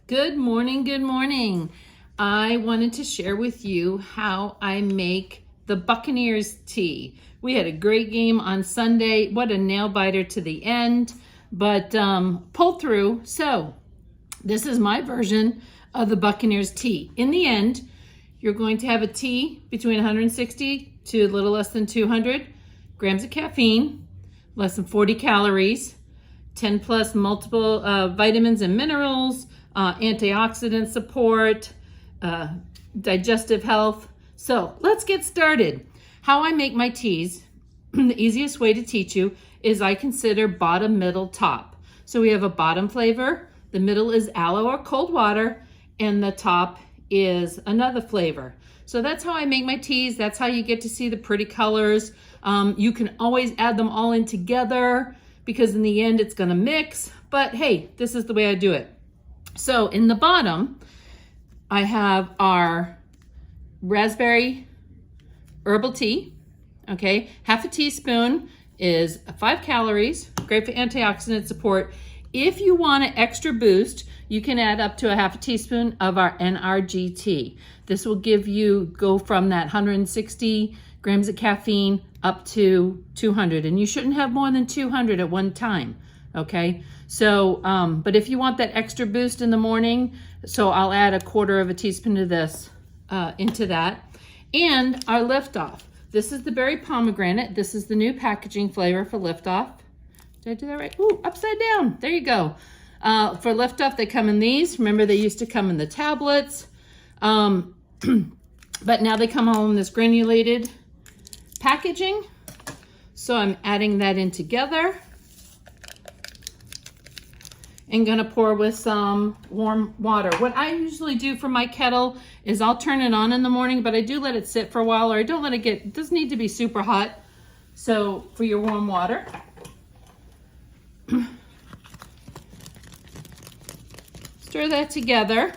Good morning, good morning. I wanted to share with you how I make the Buccaneers tea. We had a great game on Sunday. What a nail biter to the end, but pulled through. So this is my version of the Buccaneers tea. In the end, you're going to have a tea between 160 to a little less than 200 grams of caffeine, less than 40 calories, 10 plus multiple vitamins and minerals, antioxidant support, digestive health. So let's get started. How I make my teas, the easiest way to teach you is I consider bottom, middle, top. So we have a bottom flavor, the middle is aloe or cold water, and the top is another flavor. So that's how I make my teas. That's how you get to see the pretty colors. You can always add them all in together because in the end it's gonna mix, but hey, this is the way I do it. So in the bottom, I have our raspberry herbal tea, okay? Half a teaspoon is 5 calories, great for antioxidant support. If you want an extra boost, you can add up to a half a teaspoon of our NRG. This will give you, go from that 160 grams of caffeine up to 200, and you shouldn't have more than 200 at one time, okay? So, but if you want that extra boost in the morning, so I'll add a quarter of a teaspoon of this into that. And our Liftoff. This is the berry pomegranate. This is the new packaging flavor for Liftoff. Did I do that right? Ooh, upside down. There you go. For Liftoff, they come in these. Remember, they used to come in the tablets. But now they come all in this granulated packaging. So I'm adding that in together. And gonna pour with some warm water. What I usually do for my kettle is I'll turn it on in the morning, but I do let it sit for a while, or I don't let it get, it doesn't need to be super hot. So for your warm water. Stir that together.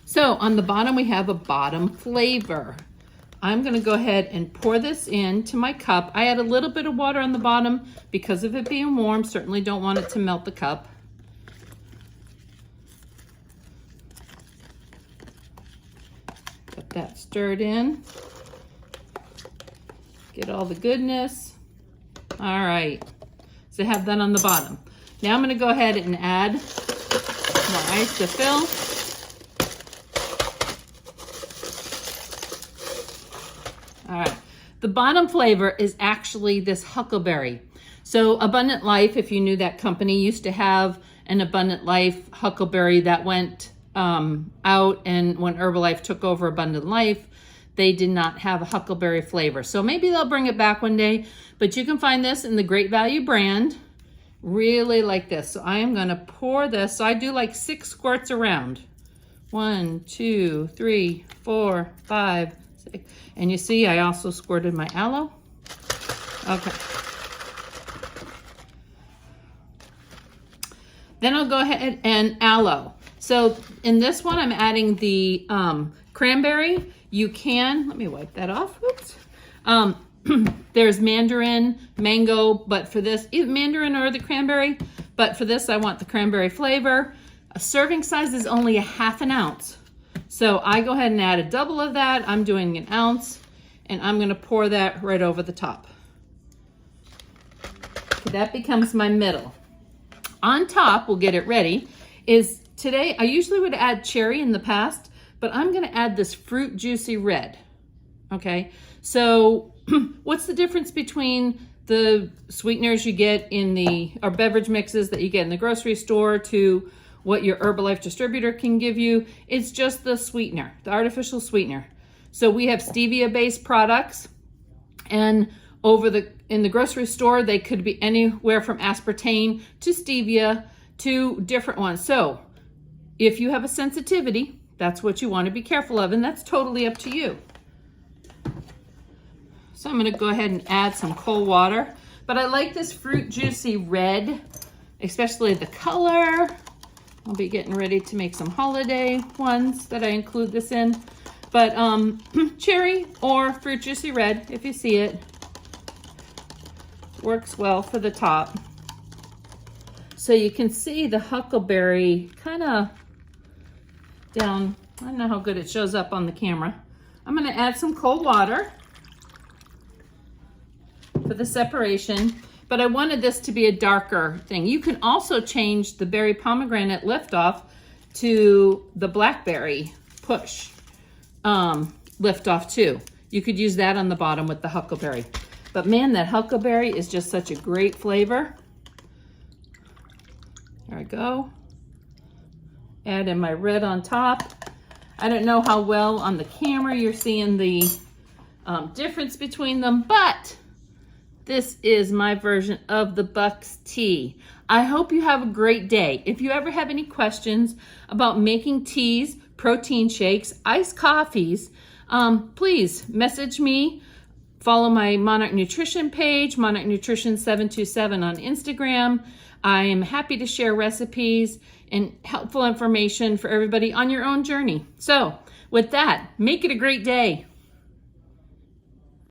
So on the bottom, we have a bottom flavor. I'm gonna go ahead and pour this into my cup. I add a little bit of water on the bottom because of it being warm. Certainly don't want it to melt the cup. Get that stirred in. Get all the goodness. All right, so I have that on the bottom. Now I'm gonna go ahead and add more ice to fill. All right, the bottom flavor is actually this huckleberry. So Abundant Life, if you knew that company, used to have an Abundant Life huckleberry that went out, and when Herbalife took over Abundant Life, they did not have a huckleberry flavor. So maybe they'll bring it back one day, but you can find this in the Great Value brand. Really like this. So I am gonna pour this. So I do like 6 squirts around. 1, 2, 3, 4, 5, 6. And you see, I also squirted my aloe. Okay. Then I'll go ahead and aloe. So in this one, I'm adding the cranberry. You can, let me wipe that off. Oops. There's mandarin, mango, but for this, either mandarin or the cranberry, but for this, I want the cranberry flavor. A serving size is only a ½ ounce. So I go ahead and add a double of that. I'm doing an ounce, and I'm gonna pour that right over the top. Okay, that becomes my middle. On top, we'll get it ready, is today, I usually would add cherry in the past, but I'm gonna add this fruit juicy red, okay? So what's the difference between the sweeteners you get in or beverage mixes that you get in the grocery store to what your Herbalife distributor can give you? It's just the sweetener, the artificial sweetener. So we have stevia-based products, and in the grocery store, they could be anywhere from aspartame to stevia to different ones. So if you have a sensitivity, that's what you want to be careful of, and that's totally up to you. So I'm gonna go ahead and add some cold water, but I like this fruit juicy red, especially the color. I'll be getting ready to make some holiday ones that I include this in. But cherry or fruit juicy red, if you see it, works well for the top. So you can see the huckleberry kind of down. I don't know how good it shows up on the camera. I'm going to add some cold water for the separation, but I wanted this to be a darker thing. You can also change the berry pomegranate liftoff to the blackberry push liftoff too. You could use that on the bottom with the huckleberry. But man, that huckleberry is just such a great flavor. There I go. Add in my red on top. I don't know how well on the camera you're seeing the difference between them, but this is my version of the Bucs Tea. I hope you have a great day. If you ever have any questions about making teas, protein shakes, iced coffees, please message me. Follow my Monarch Nutrition page, Monarch Nutrition 727 on Instagram. I am happy to share recipes and helpful information for everybody on your own journey. So with that, make it a great day.